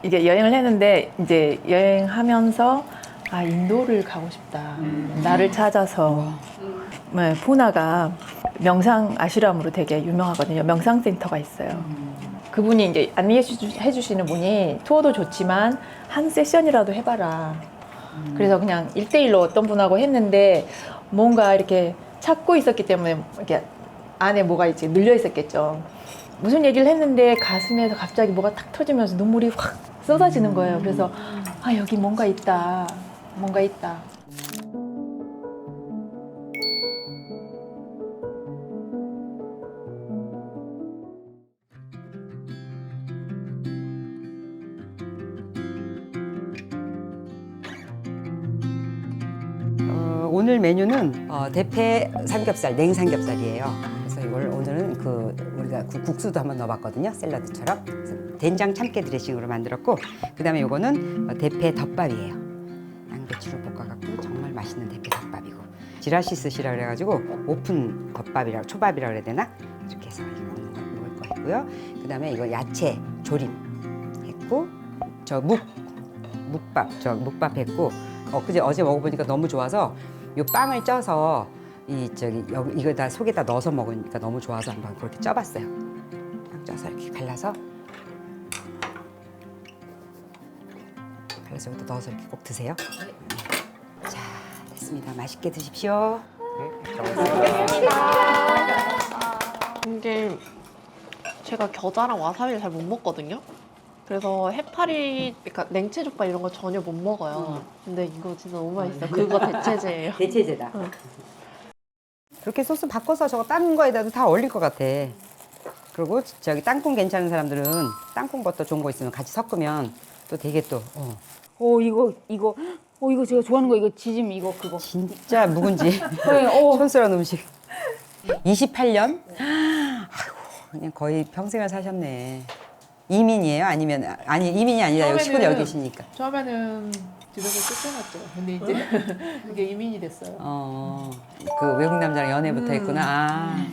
이게 여행을 했는데 이제 여행하면서 아 인도를 가고 싶다. 나를 찾아서 네, 푸나가 명상 아슈람으로 되게 유명하거든요. 명상 센터가 있어요. 그분이 이제 안내해 주시는 분이 투어도 좋지만 한 세션이라도 해봐라. 그래서 그냥 1대1로 어떤 분하고 했는데 뭔가 이렇게 찾고 있었기 때문에 이렇게 안에 뭐가 이제 눌려 있었겠죠. 무슨 얘기를 했는데 가슴에서 갑자기 뭐가 탁 터지면서 눈물이 확 쏟아지는 거예요. 그래서 아 여기 뭔가 있다. 뭔가 있다. 오늘 메뉴는 대패 삼겹살, 냉삼겹살이에요. 그래서 이걸 오늘은 우리가 국수도 한번 넣어봤거든요. 샐러드처럼. 그래서 된장 참깨 드레싱으로 만들었고, 그다음에 이거는 대패 덮밥이에요. 양배추를 볶아갖고 정말 맛있는 대패 덮밥이고, 지라시스시라 그래가지고 오픈 덮밥이라고 초밥이라고 그래야 되나? 이렇게 해서 이거 먹을 거 했고요. 그다음에 이거 야채 조림 했고, 묵밥 했고. 어제 먹어보니까 너무 좋아서 이 빵을 쪄서 이거다 속에다 넣어서 먹으니까 너무 좋아서 한번 그렇게 쪄봤어요. 빵 쪄서 이렇게 갈라서 여기다 넣어서 이렇게 꼭 드세요. 자, 됐습니다. 맛있게 드십시오. 이게 제가 겨자랑 와사비를 잘 못 먹거든요. 그래서 해파리, 그러니까 냉채족발 이런 거 전혀 못 먹어요. 근데 이거 진짜 너무 맛있어요. 그거 대체제예요. 대체제다. 응. 그렇게 소스 바꿔서 저거 다른 거에다도 다 어울릴 것 같아. 그리고 저기 땅콩 괜찮은 사람들은 땅콩 버터 좋은 거 있으면 같이 섞으면 또 되게 또 이거 제가 좋아하는 거 이거 지짐 이거 그거. 진짜 묵은지 네, 촌스러운 음식. 28년? 아이고 그냥 거의 평생을 사셨네. 이민이에요? 아니 이민이 아니라 여기 시골에 여기 계시니까. 처음에는 집에서 쫓겨났죠. 근데 이제 그게 이민이 됐어요. 그 외국 남자랑 연애부터 했구나. 아.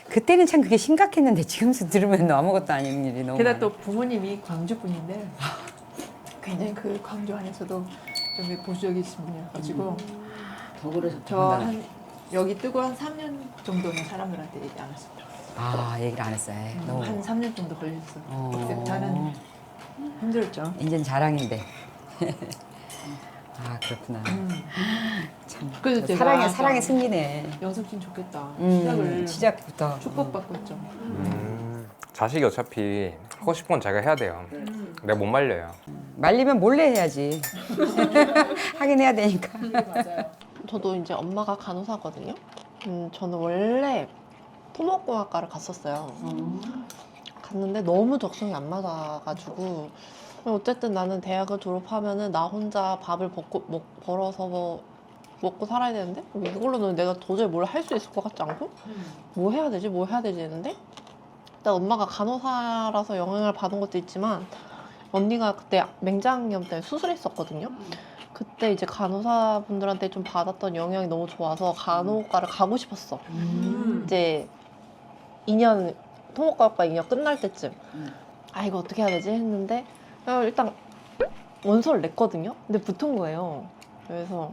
그때는 참 그게 심각했는데 지금 들으면 아무것도 아닌 일이 너무. 게다가 많아. 또 부모님이 광주 분인데 굉장히 그 광주 안에서도 좀 보수적이신 분이어가지고 더 그러셨구나. 저 한 여기 뜨고 한 3년 정도는 사람들한테 얘기 안 했어요. 아 얘기를 안 했어요. 너무. 한 3년 정도 걸렸어요. 어. 저는 힘들었죠. 이젠 자랑인데. 아 그렇구나. 참. 그래서 제가 사랑의 승리네. 영섭 씨는 좋겠다. 시작부터. 축복받고 있죠. 자식이 어차피 하고 싶은 건 자기가 해야 돼요. 내가 못 말려요. 말리면 몰래 해야지. 하긴 해야 되니까. 저도 이제 엄마가 간호사거든요. 저는 원래 토목공학과를 갔었어요. 갔는데 너무 적성이 안 맞아가지고 어쨌든 나는 대학을 졸업하면은 나 혼자 밥을 벌어서 먹고 살아야 되는데 이걸로는 내가 도저히 뭘 할 수 있을 것 같지 않고 뭐 해야 되지 했는데 일단 엄마가 간호사라서 영향을 받은 것도 있지만 언니가 그때 맹장염 때문에 수술했었거든요. 그때 이제 간호사분들한테 좀 받았던 영향이 너무 좋아서 간호과를 가고 싶었어. 이제 2년 토목과학과 2년 끝날 때쯤 아 이거 어떻게 해야 되지 했는데 일단 원서를 냈거든요. 근데 붙은 거예요. 그래서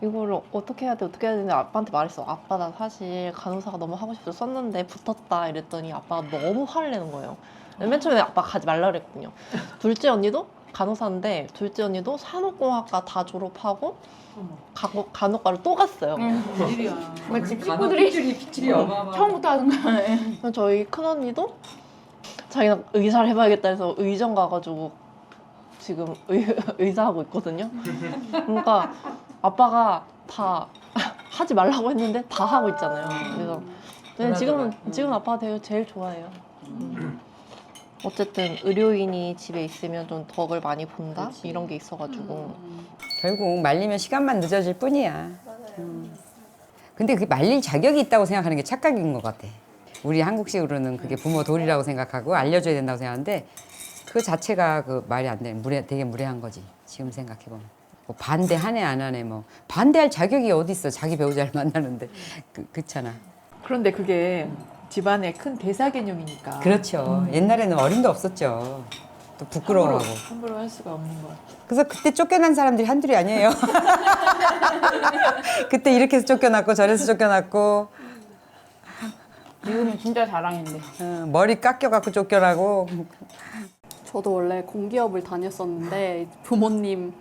이거를 어떻게 해야 되는데 아빠한테 말했어. 아빠 나 사실 간호사가 너무 하고 싶어서 썼는데 붙었다 이랬더니 아빠가 너무 화를 내는 거예요. 맨 처음에 아빠 가지 말라 그랬거든요. 둘째 언니도 간호사인데 둘째 언니도 산업공학과 다 졸업하고 간호과를 또 갔어요. 막 집 식구들이 처음부터 하는 거야. 저희 큰 언니도 자기가 의사를 해봐야겠다 해서 의정 가가지고 지금 의사하고 있거든요. 그러니까 아빠가 다 하지 말라고 했는데 다 하고 있잖아요. 그래서 근데 지금은 아빠가 제일 좋아해요. 어쨌든 의료인이 집에 있으면 좀 덕을 많이 본다 이런 게 있어가지고 결국 말리면 시간만 늦어질 뿐이야. 근데 그게 말릴 자격이 있다고 생각하는 게 착각인 것 같아. 우리 한국식으로는 그게 부모 도리라고 생각하고 알려줘야 된다고 생각하는데 그 자체가 그 말이 안 돼. 되게 무례한 거지. 지금 생각해보면. 뭐 반대하네 안 하네 뭐. 반대할 자격이 어디 있어. 자기 배우자를 만나는데. 그렇잖아. 그런데 그게 집안의 큰 대사 개념이니까. 그렇죠. 옛날에는 어림도 없었죠. 또 부끄러워하고. 함부로 할 수가 없는 것 같아요. 그래서 그때 쫓겨난 사람들이 한둘이 아니에요. 그때 이렇게 해서 쫓겨났고 저래서 쫓겨났고 지금은 진짜 자랑인데. 머리 깎여갖고 쫓겨나고. 저도 원래 공기업을 다녔었는데 부모님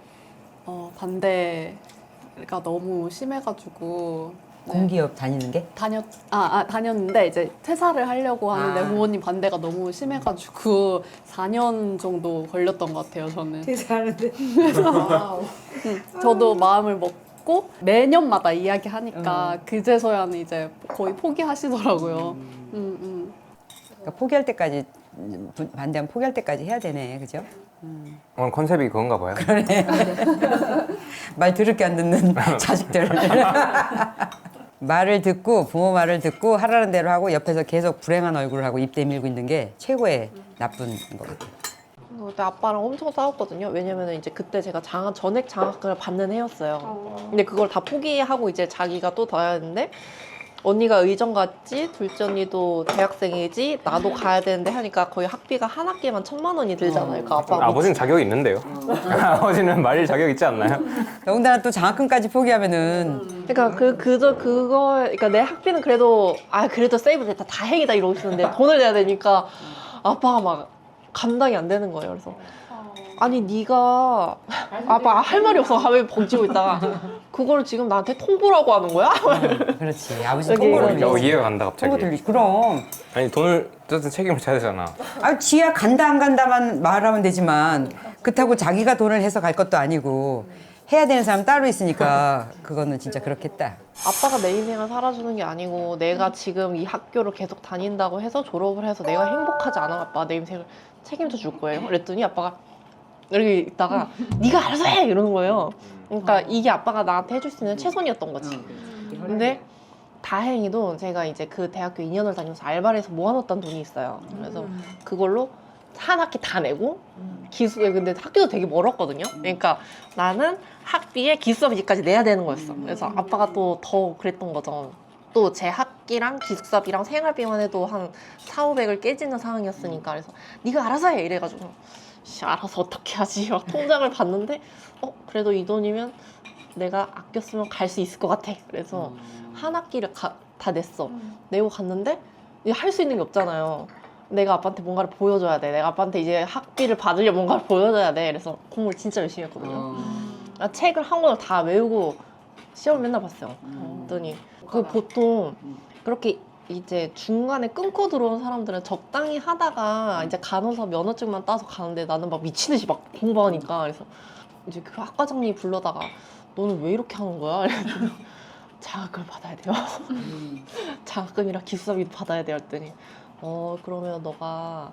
반대가 너무 심해가지고 공기업 다니는 게? 다녔는데 이제 퇴사를 하려고 하는데 아. 부모님 반대가 너무 심해가지고 4년 정도 걸렸던 것 같아요. 저는 퇴사하는데. 저도 마음을 먹고 매년마다 이야기하니까 그제서야는 이제 거의 포기하시더라고요. 그러니까 포기할 때까지 반대하면 포기할 때까지 해야 되네, 그죠? 오늘 컨셉이 그건가 봐요. 말 들을 게 안 듣는 자식들. 말을 듣고 부모 말을 듣고 하라는 대로 하고 옆에서 계속 불행한 얼굴을 하고 입 내밀고 있는 게 최고의 나쁜 것 같아요. 그때 아빠랑 엄청 싸웠거든요. 왜냐면 이제 그때 제가 전액 장학금을 받는 해였어요. 근데 그걸 다 포기하고 이제 자기가 또 더 해야 되는데 언니가 의정 갔지, 둘째 언니도 대학생이지, 나도 가야 되는데 하니까 거의 학비가 한 학기만 1,000만 원이 들잖아요. 그러니까 아빠가 아버지는 자격이 있는데요. 아버지는 말릴 자격 있지 않나요? 더군다나 또 장학금까지 포기하면은 그러니까 그러니까 내 학비는 그래도 그래도 세이브 됐다, 다행이다 이러고 있었는데 돈을 내야 되니까 아빠가 막 감당이 안 되는 거예요. 그래서 아니 네가 아빠 할 말이 없어 하면 벙찌고 있다가 그걸 지금 나한테 통보라고 하는 거야? 그렇지. 아버지 여기 통보를 이거는 돌리지. 이해가 간다 통보 갑자기. 돌리지. 그럼. 아니 돈을 어쨌든 책임을 져야 되잖아. 지야 간다 안 간다만 말하면 되지만 그렇다고 자기가 돈을 해서 갈 것도 아니고 해야 되는 사람 따로 있으니까 그거는 진짜 그렇겠다. 아빠가 내 인생을 살아주는 게 아니고 내가 지금 이 학교를 계속 다닌다고 해서 졸업을 해서 내가 행복하지 않아 아빠 내 인생을 책임져 줄 거예요. 그랬더니 아빠가 이렇게 있다가 네가 알아서 해 이러는 거예요. 그러니까 이게 아빠가 나한테 해줄 수 있는 최선이었던 거지. 근데 다행히도 제가 이제 그 대학교 2년을 다니면서 알바를 해서 모아놓았던 돈이 있어요. 그래서 그걸로 한 학기 다 내고 근데 학교도 되게 멀었거든요. 그러니까 나는 학비에 기숙사비까지 내야 되는 거였어. 그래서 아빠가 또 더 그랬던 거죠. 또 제 학기랑 기숙사비랑 생활비만 해도 한 4,500을 깨지는 상황이었으니까 그래서 네가 알아서 해 이래가지고 알아서 어떻게 하지? 막 통장을 봤는데 그래도 이 돈이면 내가 아껴 쓰면 갈 수 있을 것 같아. 그래서 한 학기를 다 냈어. 내고 갔는데 할 수 있는 게 없잖아요. 내가 아빠한테 뭔가를 보여줘야 돼. 내가 아빠한테 이제 학비를 받으려 뭔가를 보여줘야 돼. 그래서 공부를 진짜 열심히 했거든요. 책을 한 권을 다 외우고 시험을 맨날 봤어요. 그랬더니 보통 그렇게 이제 중간에 끊고 들어온 사람들은 적당히 하다가 이제 간호사 면허증만 따서 가는데 나는 막 미친 듯이 막 공부하니까 그래서 이제 그 학과장님이 불러다가 너는 왜 이렇게 하는 거야? 그래서 장학금을 받아야 돼요. 장학금이랑 기숙사비도 받아야 돼요. 했더니 그러면 너가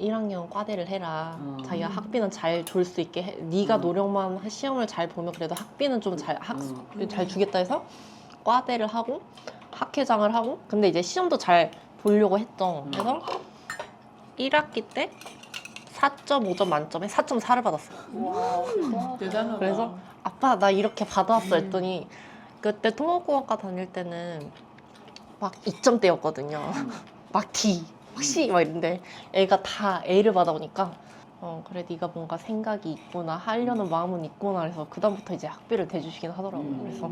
1학년 과대를 해라. 자기가 학비는 잘 줄 수 있게 해. 네가 노력만 시험을 잘 보면 그래도 학비는 좀 잘 주겠다 해서 과대를 하고 학회장을 하고 근데 이제 시험도 잘 보려고 했죠. 그래서 1학기 때 4.5점 만점에 4.4를 받았어요. 대단하다. 그래서 아빠 나 이렇게 받아왔어 했더니 그때 토목공학과 다닐 때는 막 2점대였거든요. 막 D, 막 C 막 이런데 애가 다 A를 받아오니까 그래 네가 뭔가 생각이 있구나 하려는 마음은 있구나 그래서 그다음부터 이제 학비를 대주시긴 하더라고요. 그래서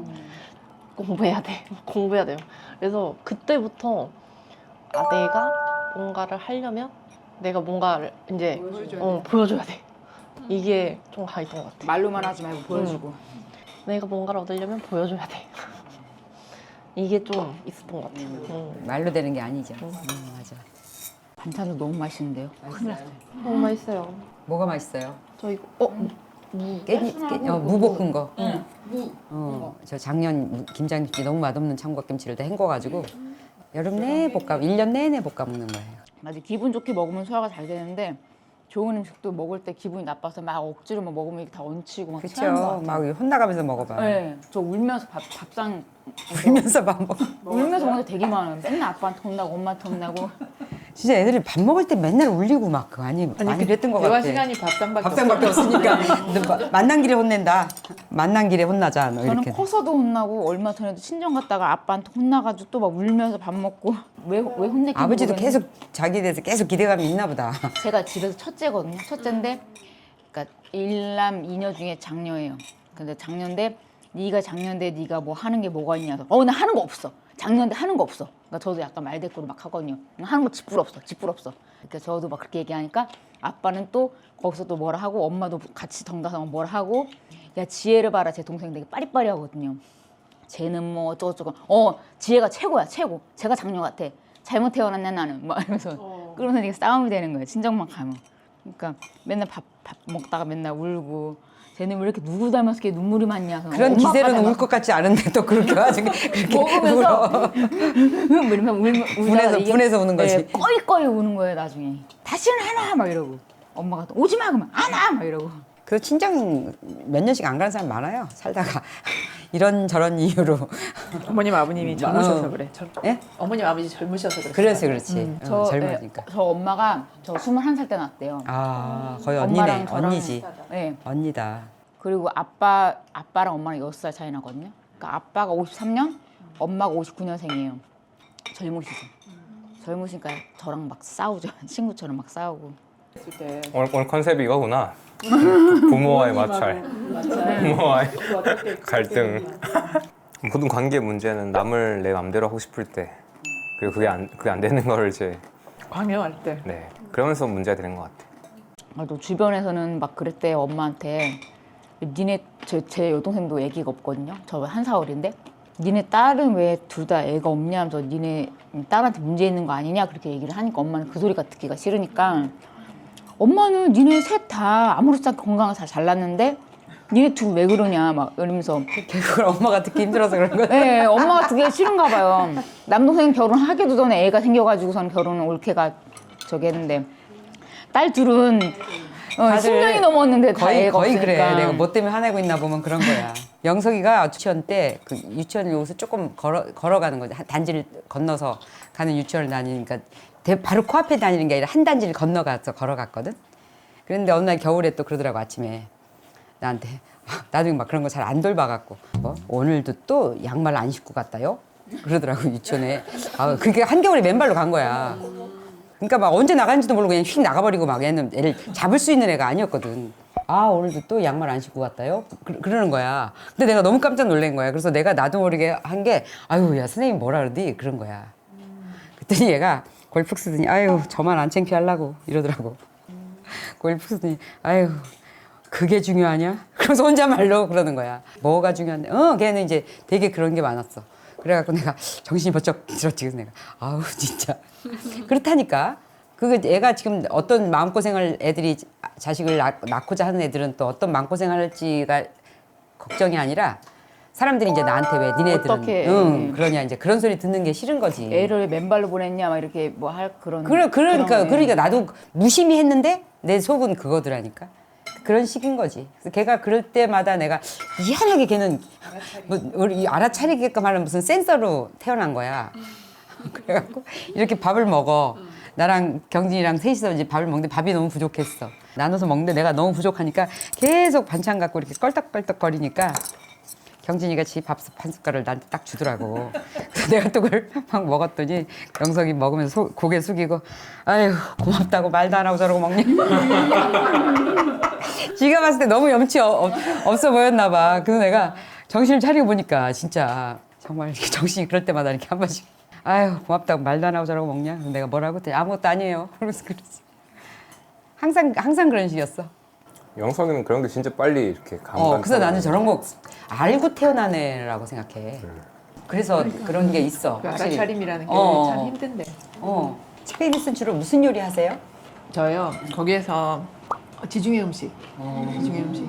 공부해야 돼요. 그래서 그때부터 내가 뭔가를 하려면 내가 뭔가를 이제 보여줘야 돼. 이게 좀 가있던 것 같아. 말로만 하지 말고 보여주고. 내가 뭔가를 얻으려면 보여줘야 돼. 이게 좀 있었던 것 같아요. 말로 되는 게 아니죠. 맞아. 반찬도 너무 맛있는데요. 큰일 났어요. 너무 맛있어요. 뭐가 맛있어요? 저 이거 무 볶은 거. 저 작년 김장김치 너무 맛없는 창고김치를 다 헹궈가지고 여름 내내 1년 내내 볶아 먹는 거예요. 맞아, 기분 좋게 먹으면 소화가 잘 되는데 좋은 음식도 먹을 때 기분이 나빠서 막 억지로 막 먹으면 이게 다 얹히고 막 체하는 것 그렇죠. 같아요. 막 혼나가면서 먹어봐. 네, 저 울면서 밥상 울면서 밥 먹어. 울면서 먹는 게 되게 많아요. 맨날 아빠한테 혼나고 엄마한테 혼나고. 진짜 애들이 밥 먹을 때 맨날 울리고 막 그거 많이 그랬던 것 같아. 대화 시간이 밥상밖에 밥상밖에 없으니까 만난 길에 혼낸다. 만난 길에 혼나자. 너 저는 이렇게. 커서도 혼나고 얼마 전에도 친정 갔다가 아빠한테 혼나가지고 또 막 울면서 밥 먹고. 왜 혼냈는지 아버지도 모르겠는데 계속 자기에 대해서 계속 기대감이 있나 보다. 제가 집에서 첫째거든요. 첫째인데, 그러니까 일남 이녀 중에 장녀예요. 근데 장녀인데 네가 장녀인데 네가 뭐 하는 게 뭐가 있냐? 나 하는 거 없어. 장녀인데 하는 거 없어. 그러니까 저도 약간 말대꾸를 막 하거든요. 하는 거 짓불 없어. 그러니까 저도 막 그렇게 얘기하니까 아빠는 또 거기서 또 뭐라 하고 엄마도 같이 덩다성 뭐라 하고 야 지혜를 봐라. 제 동생 되게 빠리빠리하거든요. 쟤는 뭐 어쩌고저쩌고 지혜가 최고야 최고. 제가 장녀 같아. 잘못 태어났냐 나는 막 이러면서 그러면서 이게 싸움이 되는 거예요. 친정만 가면. 그러니까 맨날 밥 먹다가 맨날 울고 쟤는 왜 이렇게 누구 닮아서 이렇게 눈물이 많냐. 그런 엄마, 아빠 기세로는 울 닮아서. 것 같지 않은데 또 그렇게 가지고 그렇게 먹으면서 이러면 분해서 우는 거지. 꺼이꺼이 우는 거예요 나중에. 다시는 안 와 막 이러고 엄마가 또 오지 마 그러면 안 와 막 이러고. 그 친정 몇 년씩 안 가는 사람 많아요. 살다가 이런 저런 이유로. 어머님 아버님이 젊으셔서 그래. 예? 어머님 아버지 젊으셔서 그래. 그렇지 그렇지. 젊으니까. 저 엄마가 저 21살 때 낳았대요. 아 거의 엄마랑 언니네. 저랑 언니지. 네. 언니다. 그리고 아빠랑 엄마랑 6살 차이 나거든요. 그러니까 아빠가 53년, 엄마가 59년생이에요. 젊으시죠. 젊으시니까 저랑 막 싸우죠. 친구처럼 막 싸우고. 오늘 컨셉이 이거구나. 부모와의 마찰, 부모와의 갈등. 모든 관계 문제는 남을 내 맘대로 하고 싶을 때, 그리고 그게 안 되는 거를 이제 광명할 때. 네 그러면서 문제가 되는 것 같아. 또 주변에서는 막 그랬대요 엄마한테. 니네 제 여동생도 애기가 없거든요. 저 한 살인데 니네 딸은 왜 둘 다 애가 없냐면서 니네 딸한테 문제 있는 거 아니냐 그렇게 얘기를 하니까 엄마는 그 소리가 듣기가 싫으니까 엄마는 니네 셋 다 아무렇지 않게 건강을 잘 낳는데 니네 둘 왜 그러냐 막 이러면서. 그걸 엄마가 듣기 힘들어서 그런 거야. 네, 엄마가 그게 싫은가 봐요. 남동생 결혼하기도 전에 애가 생겨가지고선 결혼을 올케가 저기 했는데 딸 둘은 10년이 넘었는데 다 애가 거의 없으니까. 그래. 내가 뭐 때문에 화내고 있나 보면 그런 거야. 영석이가 유치원 때 그 유치원 여기서 조금 걸어가는 거지. 단지를 건너서 가는 유치원을 다니니까 바로 코앞에 다니는 게 아니라 한 단지를 건너가서 걸어갔거든. 그런데 어느 날 겨울에 또 그러더라고 아침에 나한테 나도 막 그런 거 잘 안 돌봐갖고 오늘도 또 양말 안 신고 갔다요? 그러더라고 유치원에. 그게 한겨울에 맨발로 간 거야. 그러니까 막 언제 나가는지도 모르고 그냥 휙 나가버리고 막 얘는 애를 잡을 수 있는 애가 아니었거든. 오늘도 또 양말 안 신고 갔다요? 그러는 거야. 근데 내가 너무 깜짝 놀란 거야. 그래서 내가 나도 모르게 한 게 아유 야 선생님 뭐라 그러니? 그런 거야. 그랬더니 얘가 골 푹 쓰더니 아유 저만 안 창피하려고 이러더라고. 골 푹 쓰더니 아유 그게 중요하냐? 그래서 혼자말로 그러는 거야. 뭐가 중요한데? 걔는 이제 되게 그런 게 많았어. 그래갖고 내가 정신이 번쩍 들었지. 그래서 내가 아우 진짜 그렇다니까. 애가 지금 어떤 마음고생을 애들이 자식을 낳고자 하는 애들은 또 어떤 마음고생을 할지가 걱정이 아니라 사람들이 이제 나한테 왜 니네들은 어떻게, 그러냐 이제 그런 소리 듣는 게 싫은 거지. 애를 맨발로 보냈냐 막 이렇게 뭐 할 그런. 그러니까 나도 무심히 했는데 내 속은 그거더라니까. 그런 식인 거지. 그래서 걔가 그럴 때마다 내가 희한하게 걔는 우리 알아차리게끔 하는 무슨 센서로 태어난 거야. 그래갖고 이렇게 밥을 먹어. 나랑 경진이랑 셋이서 이제 밥을 먹는데 밥이 너무 부족했어. 나눠서 먹는데 내가 너무 부족하니까 계속 반찬 갖고 이렇게 껄떡껄떡 거리니까 경진이가 지 밥 한 숟갈을 나한테 딱 주더라고. 그래서 내가 또 그걸 막 먹었더니 영석이 먹으면서 고개 숙이고 아유 고맙다고 말도 안 하고 저러고 먹니? 지가 봤을 때 너무 염치 없어 보였나 봐. 그래서 내가 정신을 차리고 보니까 진짜 정말 이렇게 정신이 그럴 때마다 이렇게 한 번씩 아유 고맙다고 말도 안 하고 저러고 먹냐? 그래서 내가 뭐라고 했더니 아무것도 아니에요. 그러면서 그러지. 항상 그런 식이었어. 영석이는 그런 게 진짜 빨리 이렇게 감각. 그래서 나는 저런 거 알고 태어난 애라고 생각해. 그래서 그런 게 있어. 그 확실히. 알아차림이라는 게 참 힘든데. 스페인에서는 주로 무슨 요리 하세요? 저요 거기에서 지중해 음식. 지중해 음식.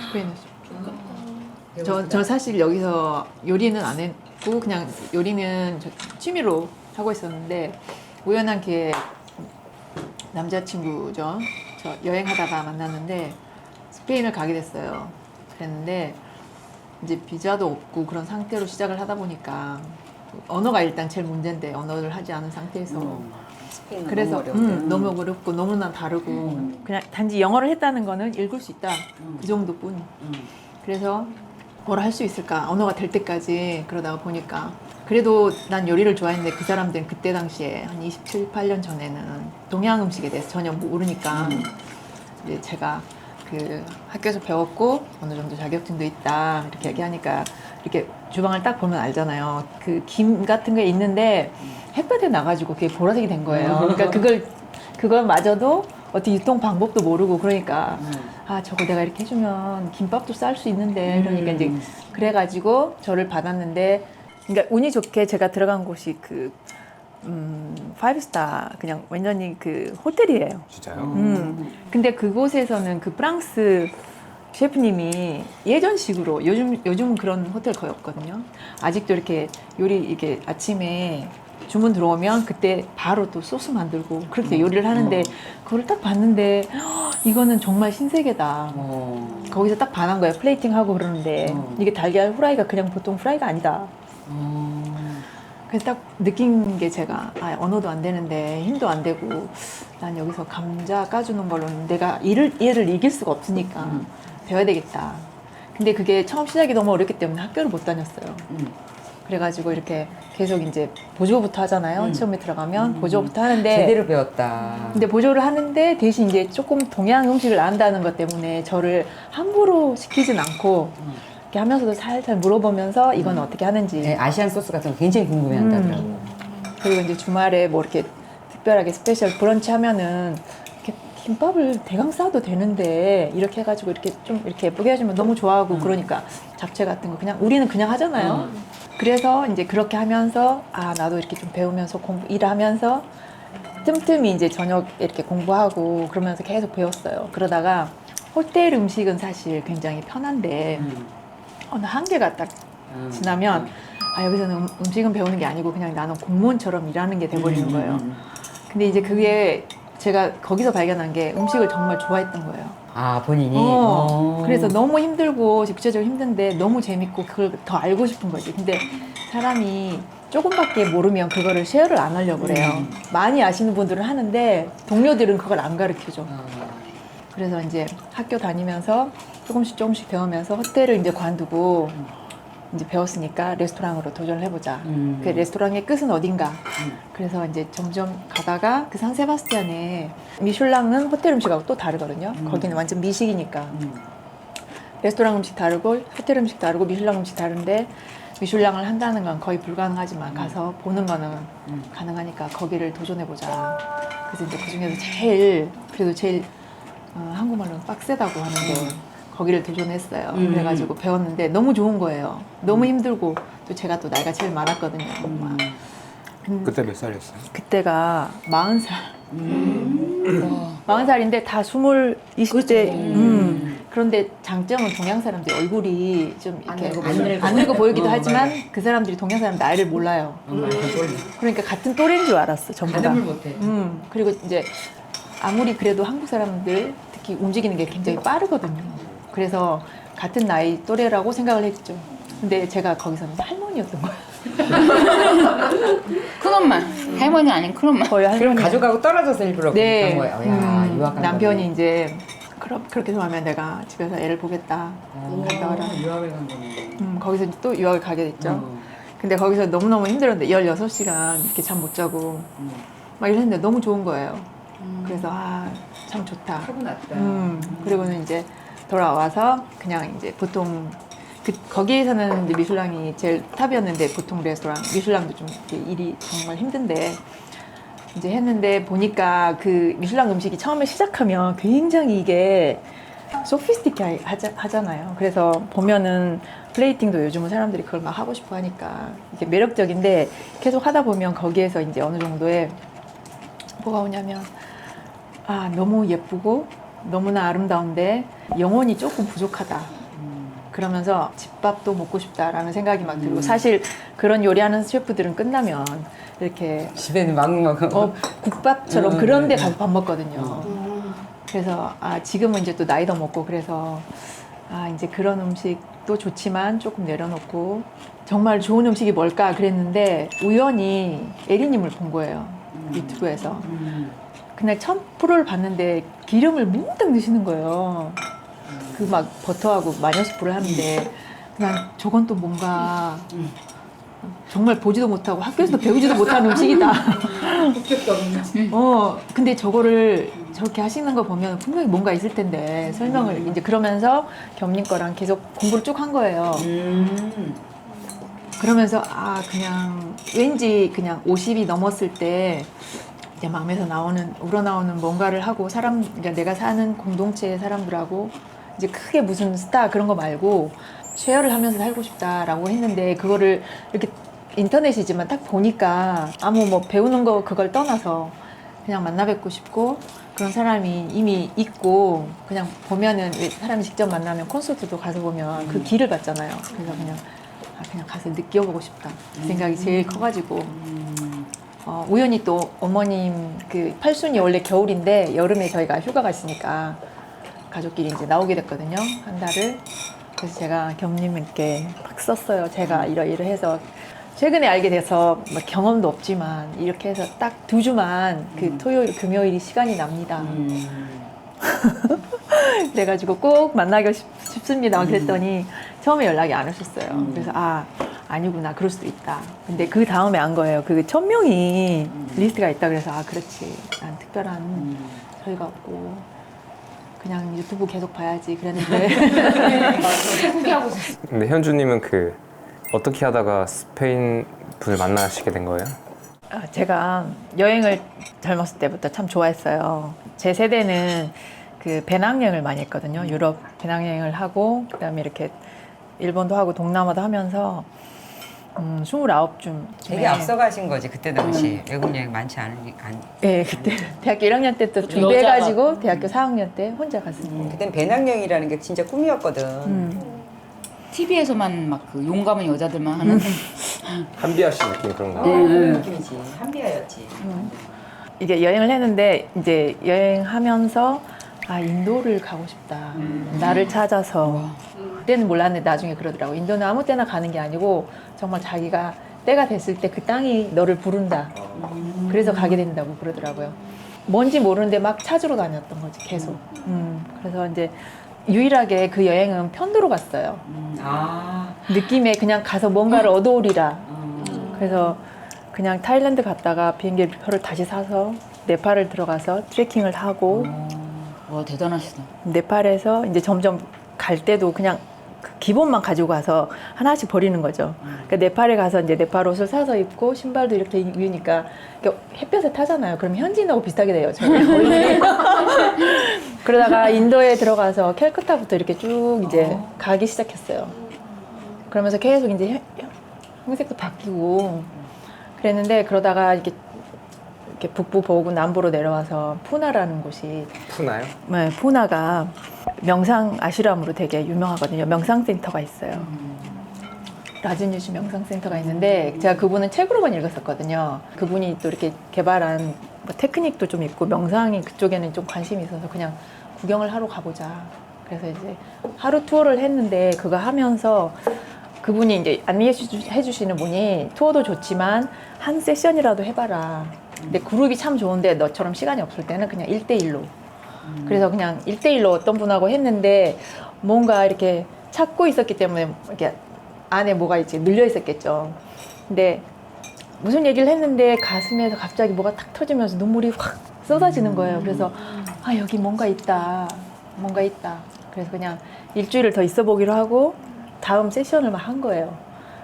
스페인에서. 저 사실 여기서 요리는 안 했고 그냥 요리는 취미로 하고 있었는데 우연한 기회에 남자친구죠. 저 여행하다가 만났는데 스페인을 가게 됐어요. 그랬는데 이제 비자도 없고 그런 상태로 시작을 하다 보니까 언어가 일단 제일 문제인데 언어를 하지 않은 상태에서 그래서 너무 어렵고 너무나 다르고 그냥 단지 영어를 했다는 거는 읽을 수 있다 그 정도뿐. 그래서 뭘 할 수 있을까 언어가 될 때까지 그러다가 보니까 그래도 난 요리를 좋아했는데 그 사람들은 그때 당시에 한 27, 8년 전에는 동양 음식에 대해서 전혀 모르니까 이제 제가 그 학교에서 배웠고 어느 정도 자격증도 있다 이렇게 얘기하니까 이렇게 주방을 딱 보면 알잖아요. 그 김 같은 게 있는데 햇볕에 나가지고 그게 보라색이 된 거예요. 그러니까 그걸마저도 어떻게 유통 방법도 모르고 그러니까 아 저거 내가 이렇게 해주면 김밥도 쌀 수 있는데 그러니까 이제 그래가지고 저를 받았는데 그러니까 운이 좋게 제가 들어간 곳이 그 5스타 그냥 완전히 그 호텔이에요. 진짜요? 근데 그곳에서는 그 프랑스 셰프님이 예전식으로 요즘은 그런 호텔 거의 없거든요. 아직도 이렇게 요리 이렇게 아침에 주문 들어오면 그때 바로 또 소스 만들고 그렇게 요리를 하는데 그걸 딱 봤는데 이거는 정말 신세계다. 거기서 딱 반한 거예요. 플레이팅하고 그러는데 이게 달걀 후라이가 그냥 보통 프라이가 아니다. 그래서 딱 느낀 게 제가 언어도 안 되는데 힘도 안 되고 난 여기서 감자 까주는 걸로는 내가 얘를 이길 수가 없으니까 배워야 되겠다. 근데 그게 처음 시작이 너무 어렵기 때문에 학교를 못 다녔어요. 그래가지고 이렇게 계속 이제 보조부터 하잖아요. 처음에 들어가면 보조부터 하는데 제대로 배웠다. 근데 보조를 하는데 대신 이제 조금 동양 음식을 안다는 것 때문에 저를 함부로 시키진 않고 이렇게 하면서도 살살 물어보면서 이건 어떻게 하는지 네, 아시안 소스 같은 거 굉장히 궁금해한다더라고요. 그리고 이제 주말에 뭐 이렇게 특별하게 스페셜 브런치 하면은 이렇게 김밥을 대강 싸도 되는데 이렇게 해가지고 이렇게 좀 이렇게 예쁘게 해주면 너무 좋아하고 그러니까 잡채 같은 거 그냥 우리는 그냥 하잖아요. 그래서 이제 그렇게 하면서 나도 이렇게 좀 배우면서 일하면서 틈틈이 이제 저녁 이렇게 공부하고 그러면서 계속 배웠어요. 그러다가 호텔 음식은 사실 굉장히 편한데 어느 한계가 딱 지나면 여기서는 음식은 배우는 게 아니고 그냥 나는 공무원처럼 일하는 게 돼버리는 거예요. 근데 이제 그게 제가 거기서 발견한 게 음식을 정말 좋아했던 거예요. 본인이? 그래서 너무 힘들고 구체적으로 힘든데 너무 재밌고 그걸 더 알고 싶은 거지. 근데 사람이 조금밖에 모르면 그거를 쉐어를 안 하려고 그래요. 많이 아시는 분들은 하는데 동료들은 그걸 안 가르쳐줘. 그래서 이제 학교 다니면서 조금씩 배우면서 호텔을 이제 관두고 이제 배웠으니까 레스토랑으로 도전을 해보자. 그 레스토랑의 끝은 어딘가. 그래서 이제 점점 가다가 그 산세바스티안에 미슐랑은 호텔 음식하고 또 다르거든요. 거기는 완전 미식이니까. 레스토랑 음식 다르고 호텔 음식 다르고 미슐랑 음식 다른데 미슐랑을 한다는 건 거의 불가능하지만 가서 보는 거는 가능하니까 거기를 도전해보자. 그래서 이제 그 중에서 제일 한국말로는 빡세다고 하는데 거기를 도전했어요. 그래가지고 배웠는데 너무 좋은 거예요. 너무 힘들고 또 제가 또 나이가 제일 많았거든요. 그때 몇 살이었어요? 그때가 40살. 40살인데 다 20대. 그런데 장점은 동양 사람들 얼굴이 좀 이렇게 안 늙어 보이기도 하지만 그 사람들이 동양 사람 나이를 몰라요. 그러니까 같은 또래인 줄 알았어, 전부 다. 못해. 그리고 이제 아무리 그래도 한국 사람들 특히 움직이는 게 굉장히 빠르거든요. 그래서 같은 나이 또래라고 생각을 했죠. 근데 제가 거기서는 할머니였던 거예요. 큰엄마. 할머니 아닌 큰엄마. 거의 그럼 할머니. 가족하고 떨어져서 일부러 네. 간 거예요. 야, 유학 간 남편이 거네. 이제 그렇게 좀 하면 내가 집에서 애를 보겠다. 갔다 와라. 유학을 간 거네. 거기서 이제 또 유학을 가게 됐죠. 근데 거기서 너무너무 힘들었는데 16시간 이렇게 잠 못 자고 막 이랬는데 너무 좋은 거예요. 그래서 참 좋다. 타고났다. 그리고는 이제 돌아와서 그냥 이제 보통 거기에서는 이제 미슐랑이 제일 탑이었는데 보통 레스토랑 미슐랑도 좀 이렇게 일이 정말 힘든데 이제 했는데 보니까 그 미슐랑 음식이 처음에 시작하면 굉장히 이게 소피스티케 하잖아요. 그래서 보면은 플레이팅도 요즘은 사람들이 그걸 막 하고 싶어 하니까 이게 매력적인데 계속 하다 보면 거기에서 이제 어느 정도의 뭐가 오냐면 너무 예쁘고 너무나 아름다운데 영혼이 조금 부족하다. 그러면서 집밥도 먹고 싶다라는 생각이 막 들고 사실 그런 요리하는 셰프들은 끝나면 이렇게 집에는 막 국밥처럼 그런 데 가서 밥 먹거든요. 그래서 지금은 이제 또 나이도 먹고 그래서 이제 그런 음식도 좋지만 조금 내려놓고 정말 좋은 음식이 뭘까 그랬는데 우연히 에리님을 본 거예요. 유튜브에서. 그날 첫 프로를 봤는데 기름을 몽땅 넣으시는 거예요. 그 막 버터하고 마녀스프를 하는데 난 저건 또 뭔가 정말 보지도 못하고 학교에서도 배우지도 못한 음식이다. 근데 저거를 저렇게 하시는 거 보면 분명히 뭔가 있을 텐데 설명을 이제 그러면서 겸님 거랑 계속 공부를 쭉 한 거예요. 그러면서 그냥 왠지 그냥 50이 넘었을 때 이제 마음에서 우러나오는 뭔가를 하고 그러니까 내가 사는 공동체의 사람들하고 이제 크게 무슨 스타 그런 거 말고 쉐어를 하면서 살고 싶다라고 했는데 그거를 이렇게 인터넷이지만 딱 보니까 뭐 배우는 거 그걸 떠나서 그냥 만나 뵙고 싶고 그런 사람이 이미 있고 그냥 보면은 왜 사람이 직접 만나면 콘서트도 가서 보면 그 길을 봤잖아요. 그래서 그냥 가서 느껴보고 싶다 그 생각이 제일 커가지고 우연히 또 어머님 그 팔순이 원래 겨울인데 여름에 저희가 휴가가 있으니까 가족끼리 이제 나오게 됐거든요. 한 달을. 그래서 제가 겸님께 막 썼어요. 제가 이러이러해서 최근에 알게 돼서 뭐 경험도 없지만 이렇게 해서 딱 2주만 그 토요일, 금요일이 시간이 납니다. 그래가지고 꼭 만나고 싶습니다. 그랬더니 처음에 연락이 안 오셨어요. 그래서 아니구나. 그럴 수도 있다. 근데 그 다음에 안 거예요. 그 1000명이 리스트가 있다 그래서 그렇지. 난 특별한 저희가 없고 그냥 유튜브 계속 봐야지 그랬는데 근데 현주님은 어떻게 하다가 스페인 분을 만나시게 된 거예요? 제가 여행을 젊었을 때부터 참 좋아했어요. 제 세대는 그 배낭여행을 많이 했거든요. 유럽 배낭여행을 하고 그다음에 이렇게 일본도 하고 동남아도 하면서 29쯤 되게 앞서가신 거지 그때 당시 외국 여행 많지 네, 그때 대학교 1학년 때부터 준비해가지고 대학교 4학년 때 혼자 갔습니다. 그땐 배낭여행이라는 게 진짜 꿈이었거든. TV에서만 막 그 용감한 여자들만 하는 한비아 씨 느낌 그런 거. 그런 느낌이지. 한비아였지. 이게 여행을 했는데 이제 여행하면서 인도를 가고 싶다. 나를 찾아서. 그때는 몰랐는데 나중에 그러더라고. 인도는 아무 때나 가는 게 아니고 정말 자기가 때가 됐을 때 그 땅이 너를 부른다. 그래서 가게 된다고 그러더라고요. 뭔지 모르는데 막 찾으러 다녔던 거지 계속. 그래서 이제 유일하게 그 여행은 편도로 갔어요. 느낌에 그냥 가서 뭔가를 얻어오리라. 그래서 그냥 타일랜드 갔다가 비행기 표를 다시 사서 네팔을 들어가서 트레킹을 하고 와 대단하시다. 네팔에서 이제 점점 갈 때도 그냥 그 기본만 가지고 가서 하나씩 버리는 거죠. 그러니까 네팔에 가서 이제 네팔 옷을 사서 입고 신발도 이렇게 입으니까 햇볕에 타잖아요. 그럼 현지인하고 비슷하게 돼요. 저희 그러다가 인도에 들어가서 캘커타부터 이렇게 쭉 이제 가기 시작했어요. 그러면서 계속 이제 형색도 바뀌고 그랬는데 그러다가 이렇게 북부 보고 남부로 내려와서 푸나라는 곳이 푸나요? 네, 푸나가 명상 아슈람으로 되게 유명하거든요. 명상센터가 있어요. 라즈뉴시 명상센터가 있는데 제가 그분은 책으로만 읽었었거든요. 그분이 또 이렇게 개발한 뭐 테크닉도 좀 있고 명상이 그쪽에는 좀 관심이 있어서 그냥 구경을 하러 가보자. 그래서 이제 하루 투어를 했는데 그거 하면서 그분이 이제 안내해 주시는 분이 투어도 좋지만 한 세션이라도 해봐라. 근데 그룹이 참 좋은데 너처럼 시간이 없을 때는 그냥 1대1로. 그래서 그냥 1대1로 어떤 분하고 했는데 뭔가 이렇게 찾고 있었기 때문에 이렇게 안에 뭐가 이제 눌려 있었겠죠. 근데 무슨 얘기를 했는데 가슴에서 갑자기 뭐가 탁 터지면서 눈물이 확 쏟아지는 거예요. 그래서 여기 뭔가 있다. 뭔가 있다. 그래서 그냥 일주일을 더 있어 보기로 하고 다음 세션을 막 한 거예요.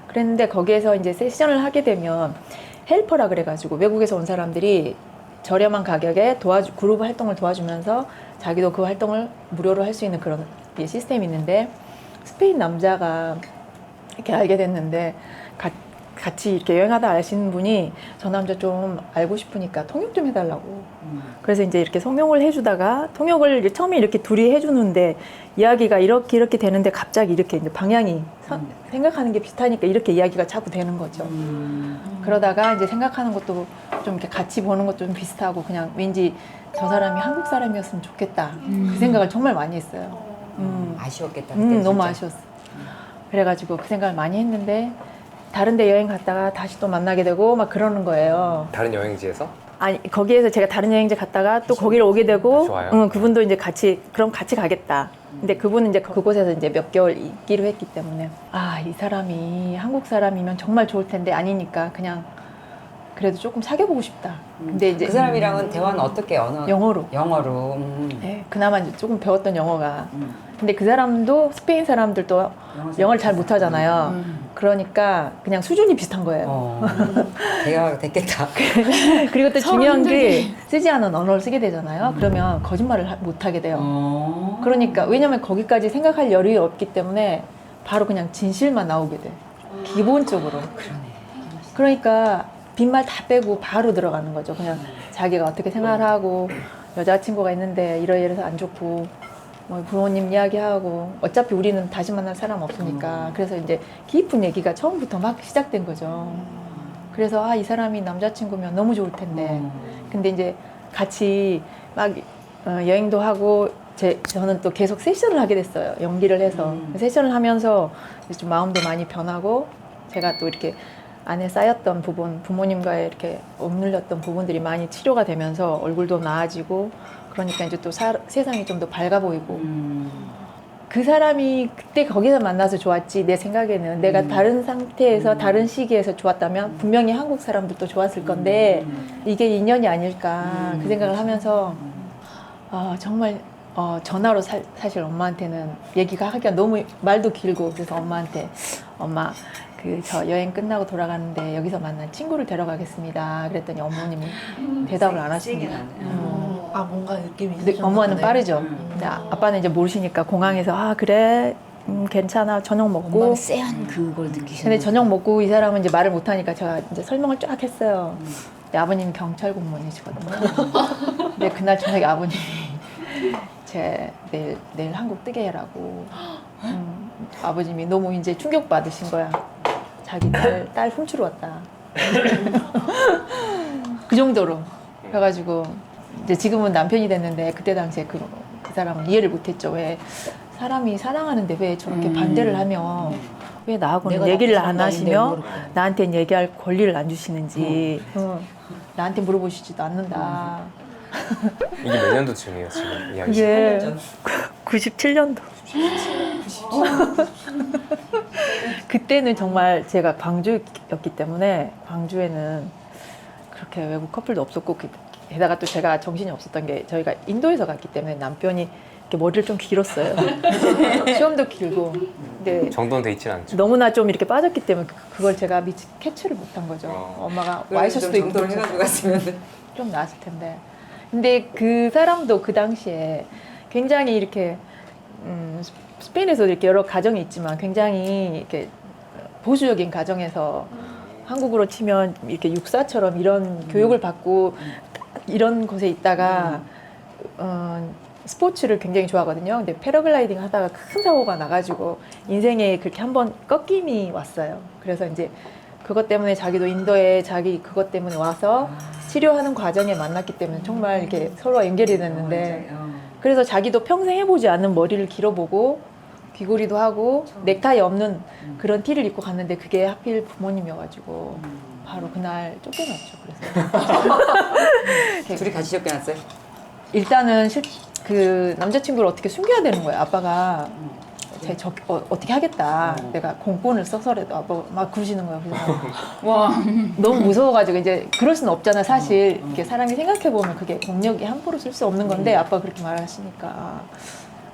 그랬는데 거기에서 이제 세션을 하게 되면 헬퍼라 그래가지고 외국에서 온 사람들이 저렴한 가격에 그룹 활동을 도와주면서 자기도 그 활동을 무료로 할 수 있는 그런 시스템이 있는데 스페인 남자가 이렇게 알게 됐는데 같이 이렇게 여행하다 아시는 분이 저 남자 좀 알고 싶으니까 통역 좀 해달라고. 그래서 이제 이렇게 성명을 해주다가 통역을 이제 처음에 이렇게 둘이 해주는데 이야기가 이렇게 되는데 갑자기 이렇게 이제 방향이 생각하는 게 비슷하니까 이렇게 이야기가 자꾸 되는 거죠. 그러다가 이제 생각하는 것도 좀 이렇게 같이 보는 것도 좀 비슷하고 그냥 왠지 저 사람이 한국 사람이었으면 좋겠다. 그 생각을 정말 많이 했어요. 아쉬웠겠다. 그때 너무 진짜. 아쉬웠어. 그래가지고 그 생각을 많이 했는데 다른 데 여행 갔다가 다시 또 만나게 되고 막 그러는 거예요. 다른 여행지에서? 아니 거기에서 제가 다른 여행지 갔다가 또 거기를 오게 되고 좋아요. 그분도 이제 그럼 같이 가겠다. 근데 그분은 이제 그곳에서 이제 몇 개월 있기로 했기 때문에 이 사람이 한국 사람이면 정말 좋을 텐데 아니니까 그냥 그래도 조금 사귀어보고 싶다. 근데 이제 그 사람이랑은 대화는 어떻게 영어로. 영어로. 네, 그나마 이제 조금 배웠던 영어가. 근데 그 사람도 스페인 사람들도 영어를 잘 못하잖아요. 그러니까 그냥 수준이 비슷한 거예요. 대화가 됐겠다. 그리고 또 중요한 게 쓰지 않은 언어를 쓰게 되잖아요. 그러면 거짓말을 못하게 돼요. 그러니까 왜냐면 거기까지 생각할 여력이 없기 때문에 바로 그냥 진실만 나오게 돼. 기본적으로. 그러니까 빈말 다 빼고 바로 들어가는 거죠. 그냥 자기가 어떻게 생각을 하고 여자친구가 있는데 이러이러해서 안 좋고 뭐 부모님 이야기하고 어차피 우리는 다시 만날 사람 없으니까 그래서 이제 깊은 얘기가 처음부터 막 시작된 거죠. 그래서 이 사람이 남자친구면 너무 좋을 텐데 근데 이제 같이 막 여행도 하고 저는 또 계속 세션을 하게 됐어요. 연기를 해서 세션을 하면서 좀 마음도 많이 변하고 제가 또 이렇게 안에 쌓였던 부분, 부모님과의 이렇게 억눌렸던 부분들이 많이 치료가 되면서 얼굴도 나아지고 그러니까 이제 또 세상이 좀 더 밝아 보이고 그 사람이 그때 거기서 만나서 좋았지 내 생각에는 내가 다른 상태에서 다른 시기에서 좋았다면 분명히 한국 사람들도 좋았을 건데 이게 인연이 아닐까 그 생각을 하면서 정말 전화로 사실 엄마한테는 얘기가 하기가 너무 말도 길고 그래서 엄마한테 엄마 저 여행 끝나고 돌아가는데 여기서 만난 친구를 데려가겠습니다. 그랬더니 어머님이 대답을 안 하십니다. 뭔가 느낌이 근데 엄마는 빠르죠. 근데 아빠는 이제 모르시니까 공항에서 그래 괜찮아 저녁 먹고. 엄마는 쎄한 그걸 느끼시는 근데 저녁 먹고 이 사람은 이제 말을 못하니까 제가 이제 설명을 쫙 했어요. 근데 아버님이 경찰 공무원이시거든요. 근데 그날 저녁에 아버님이 내일 한국 뜨게 해라고. 아버님이 너무 이제 충격 받으신 거야. 자기 딸 훔치러 왔다. 그 정도로. 그래가지고 이제 지금은 남편이 됐는데 그때 당시에 그 사람은 이해를 못했죠. 왜 사람이 사랑하는데 왜 저렇게 반대를 하며 왜 나하고는 얘기를 안 하시며 나한테는 얘기할 권리를 안 주시는지 나한테 물어보시지도 않는다. 이게 몇 년도쯤이에요 지금 이야기? 그게 97년도. 그때는 정말 제가 광주였기 때문에 광주에는 그렇게 외국 커플도 없었고 게다가 또 제가 정신이 없었던 게 저희가 인도에서 갔기 때문에 남편이 이렇게 머리를 좀 길었어요. 시험도 길고. 근데 정도는 돼 있진 않죠. 너무나 좀 이렇게 빠졌기 때문에 그걸 제가 미처 캐치를 못한 거죠. 엄마가 와 있을 수도 있고 정도를 해가지고 갔으면 좀 나았을 텐데. 근데 그 사람도 그 당시에 굉장히 이렇게 스페인에서 이렇게 여러 가정이 있지만 굉장히 이렇게 보수적인 가정에서 한국으로 치면 이렇게 육사처럼 이런 교육을 받고 이런 곳에 있다가 스포츠를 굉장히 좋아하거든요. 근데 패러글라이딩 하다가 큰 사고가 나가지고 인생에 그렇게 한번 꺾임이 왔어요. 그래서 이제 그것 때문에 자기도 인도에 자기 그것 때문에 와서 치료하는 과정에 만났기 때문에 정말 이렇게 서로 연결이 됐는데 그래서 자기도 평생 해보지 않은 머리를 길어보고 귀걸이도 하고 넥타이 없는 그런 티를 입고 갔는데 그게 하필 부모님이어가지고 바로 그날 쫓겨났죠. 그래서 둘이 같이 쫓겨났어요? 일단은 그 남자친구를 어떻게 숨겨야 되는 거예요. 아빠가 어떻게 하겠다. 내가 공권을 써서라도 아빠 막 그러시는 거예요. 그래서 와. 너무 무서워가지고 이제 그럴 수는 없잖아. 사실 이렇게 사람이 생각해 보면 그게 공력이 함부로 쓸 수 없는 건데 아빠가 그렇게 말하시니까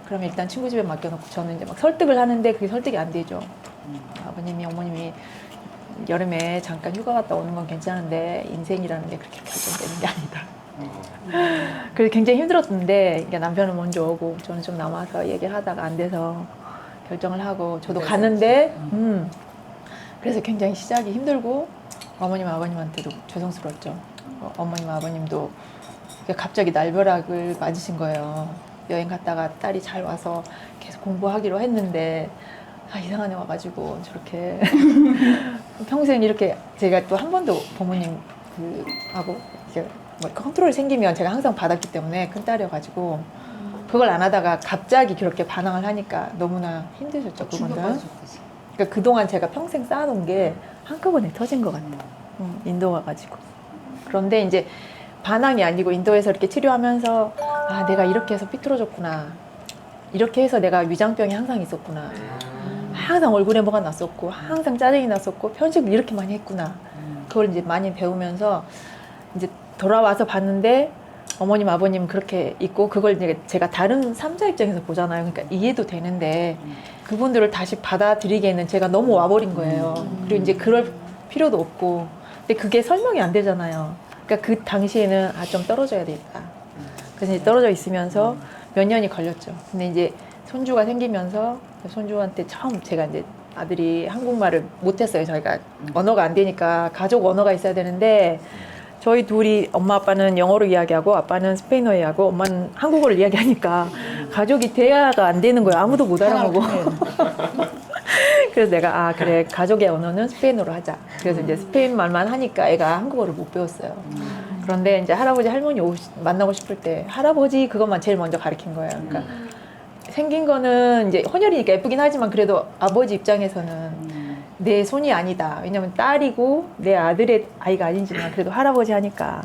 그러면 일단 친구 집에 맡겨놓고 저는 이제 막 설득을 하는데 그게 설득이 안 되죠. 아버님이 어머님이 여름에 잠깐 휴가 갔다 오는 건 괜찮은데 인생이라는 게 그렇게 결정되는 게 아니다. 그래서 굉장히 힘들었는데 남편은 먼저 오고 저는 좀 남아서 얘기를 하다가 안 돼서 결정을 하고 저도 갔는데 그래서 굉장히 시작이 힘들고 어머님 아버님한테도 죄송스러웠죠. 어머님 아버님도 갑자기 날벼락을 맞으신 거예요. 여행 갔다가 딸이 잘 와서 계속 공부하기로 했는데 이상한 애 와가지고 저렇게 평생 이렇게 제가 또 한 번도 부모님 하고 이렇게 뭐 컨트롤이 생기면 제가 항상 받았기 때문에 큰딸이어가지고 그걸 안 하다가 갑자기 그렇게 반항을 하니까 너무나 힘드셨죠. 그분들. 그러니까 그동안 제가 평생 쌓아놓은 게 한꺼번에 터진 것 같아요. 인도 와가지고. 그런데 이제 반항이 아니고 인도에서 이렇게 치료하면서 아 내가 이렇게 해서 삐뚤어졌구나, 이렇게 해서 내가 위장병이 항상 있었구나, 항상 얼굴에 뭐가 났었고 항상 짜증이 났었고 편식을 이렇게 많이 했구나, 그걸 이제 많이 배우면서 이제 돌아와서 봤는데 어머님 아버님 그렇게 있고 그걸 이제 제가 다른 삼자 입장에서 보잖아요. 그러니까 이해도 되는데 그분들을 다시 받아들이기에는 제가 너무 와버린 거예요. 그리고 이제 그럴 필요도 없고, 근데 그게 설명이 안 되잖아요. 그러니까 그 당시에는 아 좀 떨어져야 되겠다. 그래서 이제 떨어져 있으면서 몇 년이 걸렸죠. 근데 이제 손주가 생기면서 손주한테 처음 제가 이제 아들이 한국말을 못했어요. 저희가 언어가 안 되니까 가족 언어가 있어야 되는데 저희 둘이 엄마 아빠는 영어로 이야기하고 아빠는 스페인어 이야기하고 엄마는 한국어를 이야기하니까 가족이 대화가 안 되는 거예요. 아무도 못 알아보고. 그래서 내가 아 그래 가족의 언어는 스페인어로 하자. 그래서 이제 스페인 말만 하니까 애가 한국어를 못 배웠어요. 그런데 이제 할아버지 할머니 만나고 싶을 때 할아버지 그것만 제일 먼저 가르친 거예요. 그러니까 생긴 거는 이제 혼혈이니까 예쁘긴 하지만 그래도 아버지 입장에서는 내 손이 아니다. 왜냐면 딸이고 내 아들의 아이가 아니지만 그래도 할아버지 하니까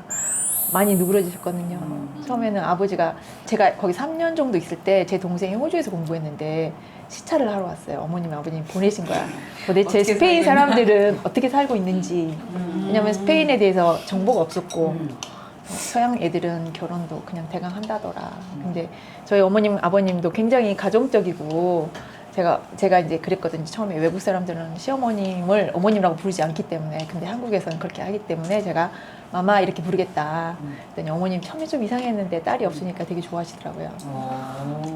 많이 누그러지셨거든요. 처음에는 아버지가 제가 거기 3년 정도 있을 때 제 동생이 호주에서 공부했는데 시차를 하러 왔어요. 어머님 아버님 보내신 거야. 도대체 스페인 사람들은 어떻게 살고 있는지. 왜냐면 스페인에 대해서 정보가 없었고 서양 애들은 결혼도 그냥 대강 한다더라. 근데 저희 어머님 아버님도 굉장히 가정적이고 제가 이제 그랬거든요. 처음에 외국 사람들은 시어머님을 어머님이라고 부르지 않기 때문에, 근데 한국에서는 그렇게 하기 때문에 제가 마마 이렇게 부르겠다. 그랬더니 어머님 처음에 좀 이상했는데 딸이 없으니까 되게 좋아하시더라고요.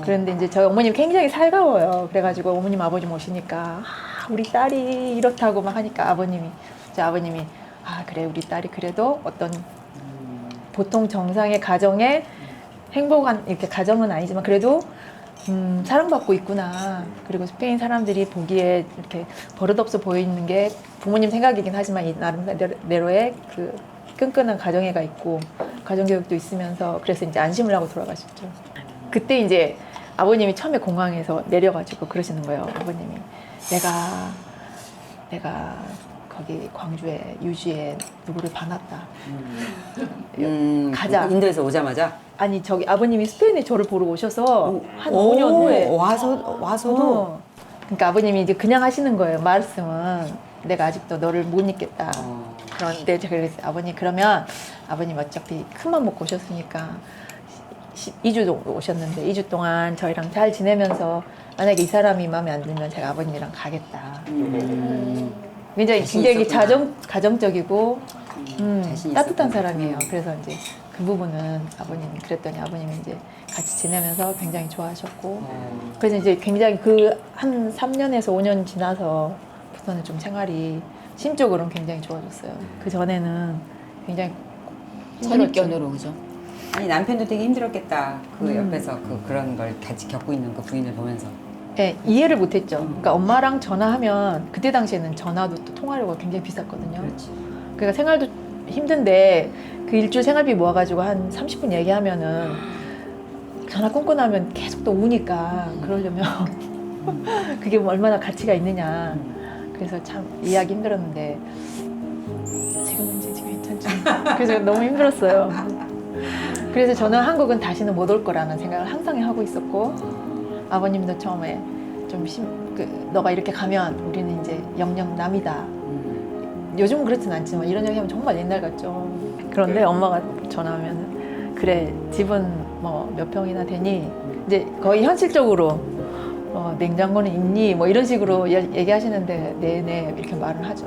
그런데 이제 저희 어머님 굉장히 살가워요. 그래가지고 어머님 아버님 오시니까 아, 우리 딸이 이렇다고 막 하니까 제 아버님이 아 그래 우리 딸이 그래도 어떤 보통 정상의 가정에 행복한 이렇게 가정은 아니지만 그래도 사랑받고 있구나. 그리고 스페인 사람들이 보기에 이렇게 버릇없어 보이는 게 부모님 생각이긴 하지만 이 나름대로의 그 끈끈한 가정애가 있고 가정교육도 있으면서 그래서 이제 안심을 하고 돌아가셨죠. 그때 이제 아버님이 처음에 공항에서 내려가지고 그러시는 거예요. 아버님이 내가 거기 광주에 유주에 누구를 반았다. 가자. 인도에서 오자마자 아니 저기 아버님이 스페인에 저를 보러 오셔서 한 5년 후에 와서도 그러니까 아버님이 이제 그냥 하시는 거예요. 말씀은 내가 아직도 너를 못 잊겠다. 그런데 제가 그랬어요. 아버님 그러면 아버님 어차피 큰맘 먹고 오셨으니까 2주 정도 오셨는데 2주 동안 저희랑 잘 지내면서 만약에 이 사람이 마음에 안 들면 제가 아버님이랑 가겠다. 굉장히 가정적이고 따뜻한 사람이에요. 그래서 이제 그 부분은 아버님이 그랬더니 아버님이 이제 같이 지내면서 굉장히 좋아하셨고 그래서 이제 굉장히 그 한 3년에서 5년 지나서부터는 좀 생활이 심적으로는 굉장히 좋아졌어요. 그 전에는 굉장히 선입견으로 그죠? 아니 남편도 되게 힘들었겠다. 그 옆에서 그런 걸 같이 겪고 있는 그 부인을 보면서. 네, 이해를 못했죠. 그러니까 엄마랑 전화하면 그때 당시에는 전화도 또 통화료가 굉장히 비쌌거든요. 그렇지. 그러니까 생활도 힘든데 그 일주일 생활비 모아가지고 한 30분 얘기하면은 전화 끊고 나면 계속 또 우니까 그러려면 그게 얼마나 가치가 있느냐. 그래서 참 이해하기 힘들었는데 지금은 이제 괜찮죠. 그래서 너무 힘들었어요. 그래서 저는 한국은 다시는 못 올 거라는 생각을 항상 하고 있었고 아버님도 처음에 좀 너가 이렇게 가면 우리는 이제 영영 남이다. 요즘은 그렇진 않지만 이런 얘기하면 정말 옛날 같죠. 그런데 엄마가 전화하면 그래 집은 뭐 몇 평이나 되니 이제 거의 현실적으로 냉장고는 있니 뭐 이런 식으로 얘기하시는데 네네 이렇게 말을 하죠.